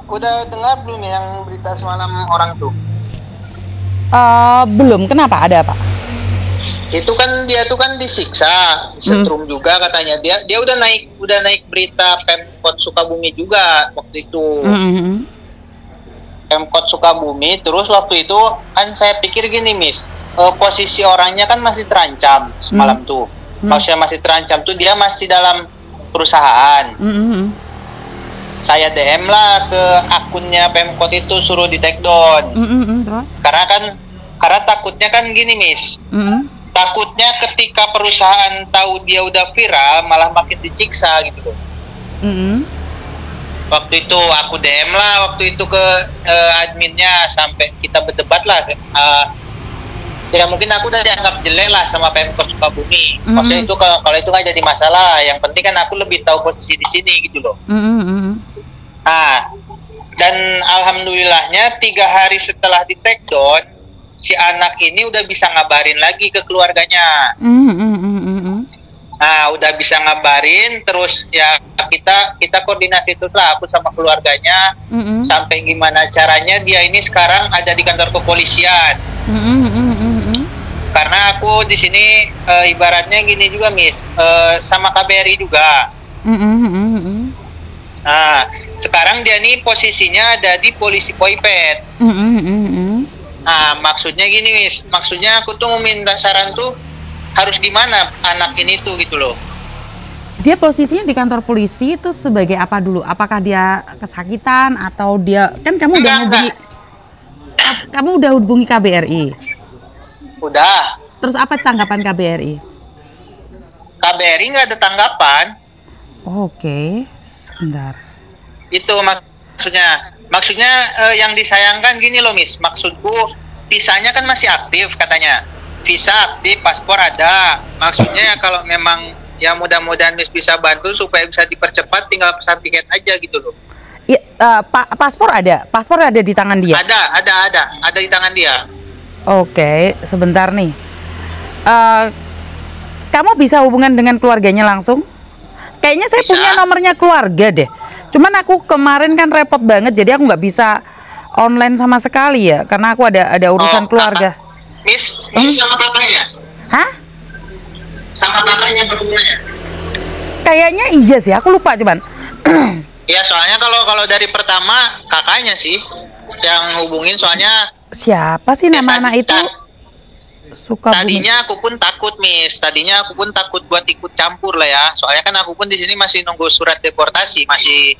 udah dengar belum yang berita semalam orang tuh? Belum. Kenapa? Ada apa? Itu kan dia tuh kan disiksa, disetrum juga katanya. Dia udah naik berita Pemkot Sukabumi juga waktu itu. Pemkot Sukabumi, terus waktu itu kan saya pikir gini, Miss. Posisi orangnya kan masih terancam semalam tuh. Maksudnya masih terancam tuh, dia masih dalam perusahaan. Saya DM lah ke akunnya Pemkot itu, suruh di take down. Terus? Karena takutnya kan gini, Miss. Takutnya ketika perusahaan tahu dia udah viral, malah makin disiksa gitu loh. Waktu itu aku DM lah waktu itu ke adminnya, sampai kita berdebat lah. Ya mungkin aku udah dianggap jelek lah sama Pemkot Sukabumi. Maksudnya itu kalau itu nggak jadi masalah. Yang penting kan aku lebih tahu posisi di sini gitu loh. Nah, dan alhamdulillahnya 3 hari setelah di take down, si anak ini udah bisa ngabarin lagi ke keluarganya. Nah, udah bisa ngabarin, terus ya kita koordinasi terus lah, aku sama keluarganya, sampai gimana caranya dia ini sekarang ada di kantor kepolisian. Karena aku di sini ibaratnya gini juga, Miss, sama KBRI juga. Nah, sekarang dia nih posisinya ada di polisi Poipet. Nah, maksudnya gini, Miss, maksudnya aku tuh mau minta saran tuh harus gimana anak ini tuh gitu loh. Dia posisinya di kantor polisi itu sebagai apa dulu? Apakah dia kesakitan atau dia, kan kamu udah hubungi KBRI? Udah. Terus apa tanggapan KBRI? KBRI nggak ada tanggapan. Oke, sebentar. Itu maksudnya yang disayangkan gini loh, Miss. Maksudku visanya kan masih aktif katanya. Visa aktif, paspor ada. Maksudnya kalau memang ya mudah-mudahan Miss bisa bantu supaya bisa dipercepat, tinggal pesan tiket aja gitu loh. Ya, paspor ada di tangan dia. Ada di tangan dia. Oke, sebentar nih. Kamu bisa hubungan dengan keluarganya langsung? Kayaknya saya punya nomornya keluarga deh. Cuman aku kemarin kan repot banget, jadi aku nggak bisa online sama sekali ya, karena aku ada urusan keluarga. Miss sama kakaknya? Hah? Sama kakaknya berhubungannya? Kayaknya iya sih, aku lupa cuman. Ya soalnya kalau dari pertama kakaknya sih yang hubungin, soalnya siapa sih nama anak itu? Tadinya aku pun takut, Miss. Tadinya aku pun takut buat ikut campur lah ya. Soalnya kan aku pun di sini masih nunggu surat deportasi, masih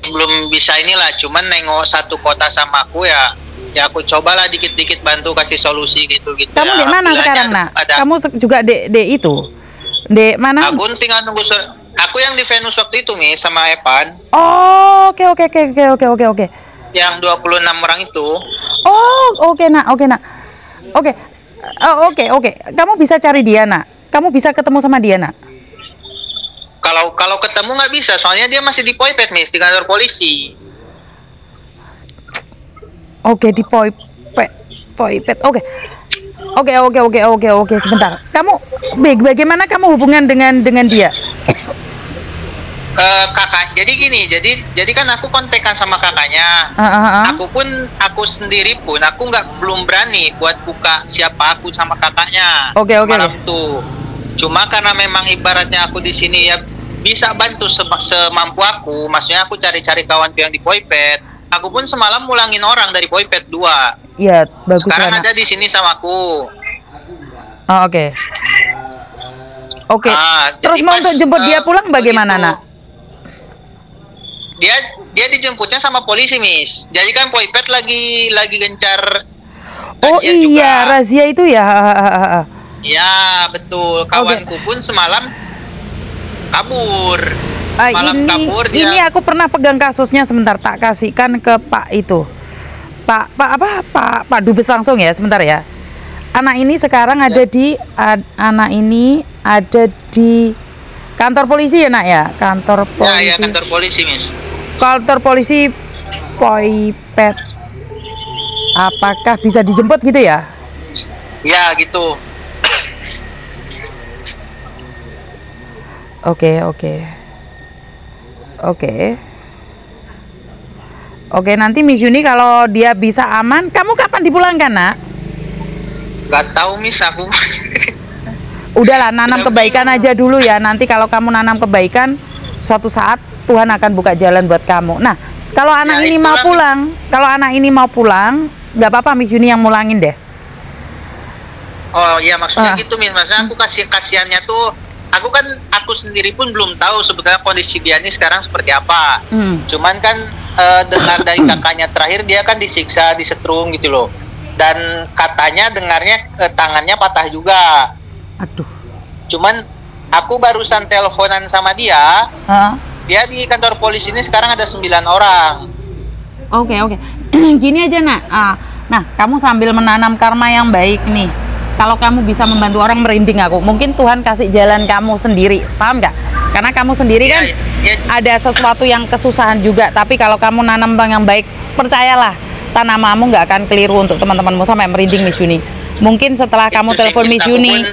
belum bisa inilah. Cuman nengok satu kota sama aku ya aku cobalah dikit-dikit bantu kasih solusi gitu. Kamu ya. di mana sekarang, Nak? Kamu juga di itu? Di mana? Aku tinggal nunggu surat. Aku yang di Venus waktu itu, Miss, sama Evan. Oh, oke. Yang 26 orang itu. Oh, oke, Nak. Oke. Kamu bisa cari dia, Nak. Kamu bisa ketemu sama dia, Nak. Kalau ketemu nggak bisa, soalnya dia masih di Poipet, Miss, di kantor polisi. Oke, di Poipet. Oke. Sebentar. Kamu bagaimana kamu hubungan dengan dia? Kakak, jadi gini, jadi kan aku kontekan sama kakaknya. Aku sendiri pun aku belum berani buat buka siapa aku sama kakaknya. Oke. Malam tuh. Cuma karena memang ibaratnya aku di sini ya bisa bantu semampu aku. Maksudnya aku cari-cari kawan yang di Poipet. Aku pun semalam mulangin orang dari Poipet 2. Iya, bagus. Sekarang ada di sini sama aku. Oh, oke. Terus mau untuk jemput dia pulang bagaimana, Nak? Dia dijemputnya sama polisi, Miss. Jadi kan Poipet lagi gencar. Oh iya, juga. Razia itu ya. Ya, betul. Kawanku pun semalam kabur. Ini aku pernah pegang kasusnya, sebentar tak kasihkan ke Pak itu. Pak Dubes langsung ya, sebentar ya. Anak ini sekarang ada di kantor polisi ya, Nak ya? Kantor polisi. Ya, kantor polisi, Miss. Kantor polisi Poipet. Apakah bisa dijemput gitu ya? Ya, gitu. Oke. Oke, nanti Miss Yuni kalau dia bisa aman, kamu kapan dipulangkan, Nak? Gak tahu Miss, aku. Udahlah, nanam kebaikan aja dulu ya. Nanti kalau kamu nanam kebaikan, suatu saat Tuhan akan buka jalan buat kamu. Nah, kalau anak ini mau pulang, nggak apa-apa Miss Yuni yang mulangin deh. Oh iya, maksudnya gitu Miss. Maksudnya aku kasihannya tuh, aku sendiri pun belum tahu sebetulnya kondisi dia ini sekarang seperti apa. Cuman kan dengar dari kakaknya terakhir dia kan disiksa, disetrum gitu loh. Dan katanya dengarnya tangannya patah juga. Aduh. Cuman aku barusan teleponan sama dia. Dia di kantor polisi ini sekarang ada 9 orang. Oke. Gini aja, Nak. Nah, kamu sambil menanam karma yang baik nih. Kalau kamu bisa membantu orang, merinding aku. Mungkin Tuhan kasih jalan kamu sendiri, paham nggak? Karena kamu sendiri kan ada sesuatu yang kesusahan juga. Tapi kalau kamu nanam yang baik, percayalah tanamanmu nggak akan keliru untuk teman-temanmu. Sampai merinding Miss Yuni. Mungkin setelah kamu telepon Miss Yuni,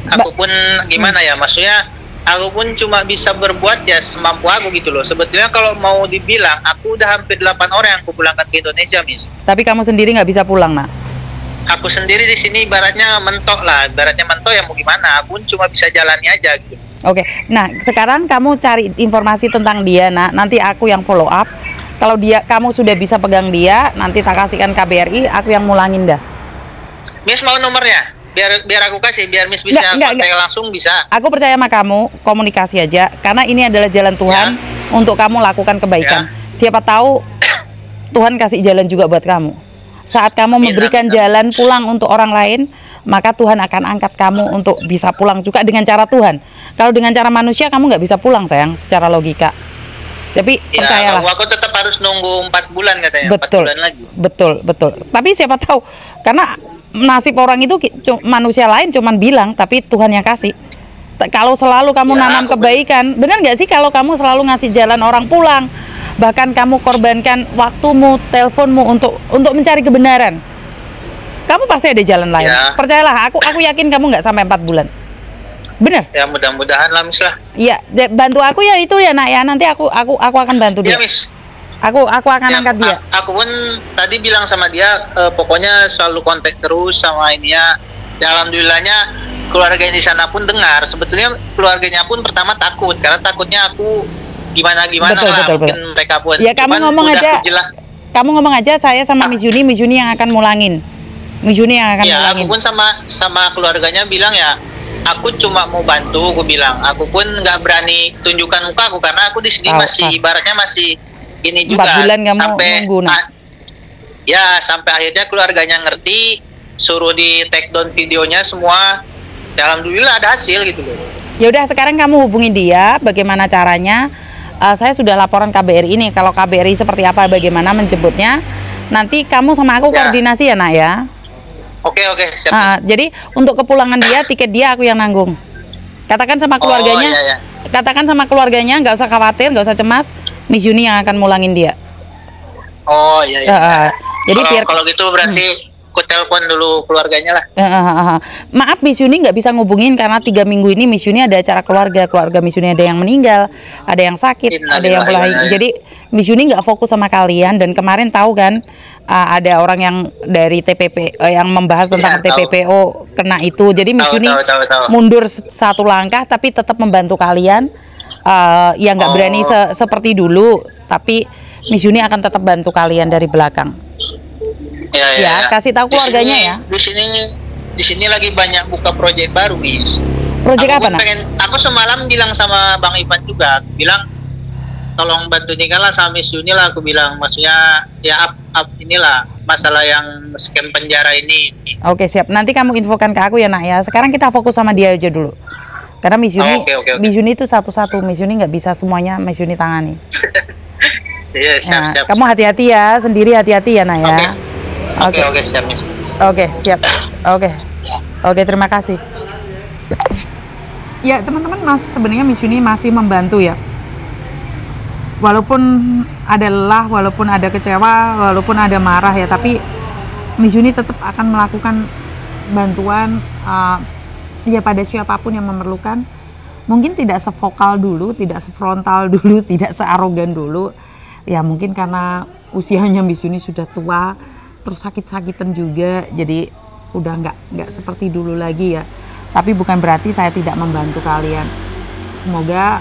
aku pun gimana ya, maksudnya aku pun cuma bisa berbuat ya semampu aku gitu loh. Sebetulnya kalau mau dibilang, aku udah hampir 8 orang yang aku pulangkan ke Indonesia, Miss. Tapi kamu sendiri nggak bisa pulang, Nak? Aku sendiri di sini ibaratnya mentok lah, ya mau gimana, aku cuma bisa jalani aja gitu. Oke, nah sekarang kamu cari informasi tentang dia, Nak. Nanti aku yang follow up. Kalau kamu sudah bisa pegang dia, nanti tak kasihkan KBRI, aku yang mulangin dah. Miss mau nomornya? Biar aku kasih, biar Miss bisa kontak langsung bisa. Aku percaya sama kamu, komunikasi aja, karena ini adalah jalan Tuhan untuk kamu lakukan kebaikan. Siapa tahu Tuhan kasih jalan juga buat kamu. Saat kamu memberikan jalan pulang untuk orang lain, maka Tuhan akan angkat kamu untuk bisa pulang juga dengan cara Tuhan. Kalau dengan cara manusia, kamu nggak bisa pulang, sayang, secara logika. Tapi percayalah. Aku tetap harus nunggu 4 bulan katanya. Betul, 4 bulan lagi. Betul. Tapi siapa tahu, karena nasib orang itu manusia lain cuman bilang, tapi Tuhan yang kasih. Kalau selalu kamu nanam kebaikan, benar nggak sih kalau kamu selalu ngasih jalan orang pulang? Bahkan kamu korbankan waktumu, teleponmu untuk mencari kebenaran. Kamu pasti ada jalan lain. Percayalah, aku yakin kamu nggak sampai 4 bulan. Bener? Ya mudah-mudahan lah, Miss lah. Iya, bantu aku ya itu ya, Nak ya. Nanti aku akan bantu dia. Iya, Miss. Aku akan angkat dia. Aku pun tadi bilang sama dia, pokoknya selalu kontak terus sama ininya. Ya, alhamdulillahnya keluarganya di sana pun dengar. Sebetulnya keluarganya pun pertama takut, karena takutnya aku gimana betul. mungkin mereka pun. Ya kamu ngomong aja saya sama Miss Yuni yang akan mulangin. Miss Yuni yang akan mulangin. Aku pun sama keluarganya bilang ya, aku cuma mau bantu, aku bilang. Aku pun nggak berani tunjukkan muka aku karena aku di sini ibaratnya masih ini juga. 4 bulan kamu nunggu, Nak. Ya, sampai akhirnya keluarganya ngerti, suruh di take down videonya semua. Ya, alhamdulillah ada hasil gitu loh. Ya udah, sekarang kamu hubungi dia, bagaimana caranya? Saya sudah laporan KBRI ini. Kalau KBRI seperti apa, bagaimana menjemputnya? Nanti kamu sama aku koordinasi ya, Nak ya. Oke, siap. Jadi untuk kepulangan dia, tiket dia aku yang nanggung. Katakan sama keluarganya, nggak usah khawatir, nggak usah cemas. Miss Yuni yang akan mulangin dia. Oh iya. Jadi kalau gitu berarti aku telepon dulu keluarganya lah. Maaf Miss Yuni nggak bisa ngubungin karena 3 minggu ini Miss Yuni ada acara keluarga Miss Yuni ada yang meninggal, ada yang sakit, ada yang melahirkan. Jadi Miss Yuni nggak fokus sama kalian. Dan kemarin tahu kan ada orang yang dari TPP yang membahas tentang TPPO kena itu. Jadi Miss Yuni mundur 1 langkah tapi tetap membantu kalian. Yang nggak berani seperti dulu, tapi Miss Yuni akan tetap bantu kalian dari belakang. Ya, kasih tahu keluarganya ya. Di sini lagi banyak buka proyek baru, Miss. Proyek apa, Nak? Aku semalam bilang sama Bang Ivan juga, bilang tolong bantu lah sama Miss Yuni lah, aku bilang. Maksudnya ya inilah masalah yang scam penjara ini. Oke, siap. Nanti kamu infokan ke aku ya, Nak ya. Sekarang kita fokus sama dia aja dulu. Karena Miss Yuni, Miss Yuni itu satu-satu. Miss Yuni nggak bisa semuanya Miss Yuni tangani. Iya, siap. Kamu hati-hati ya, sendiri hati-hati ya, Nak ya. Oke, siap, Miss. Oke, siap. Oke, terima kasih. Ya, teman-teman, sebenarnya Miss Yuni masih membantu ya. Walaupun ada lelah, walaupun ada kecewa, walaupun ada marah ya, tapi Miss Yuni tetap akan melakukan bantuan ya pada siapapun yang memerlukan. Mungkin tidak sevokal dulu, tidak sefrontal dulu, tidak searogan dulu. Ya mungkin karena usianya Miss Juni sudah tua, terus sakit-sakitan juga, jadi udah nggak seperti dulu lagi ya. Tapi bukan berarti saya tidak membantu kalian. Semoga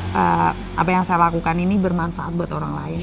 apa yang saya lakukan ini bermanfaat buat orang lain.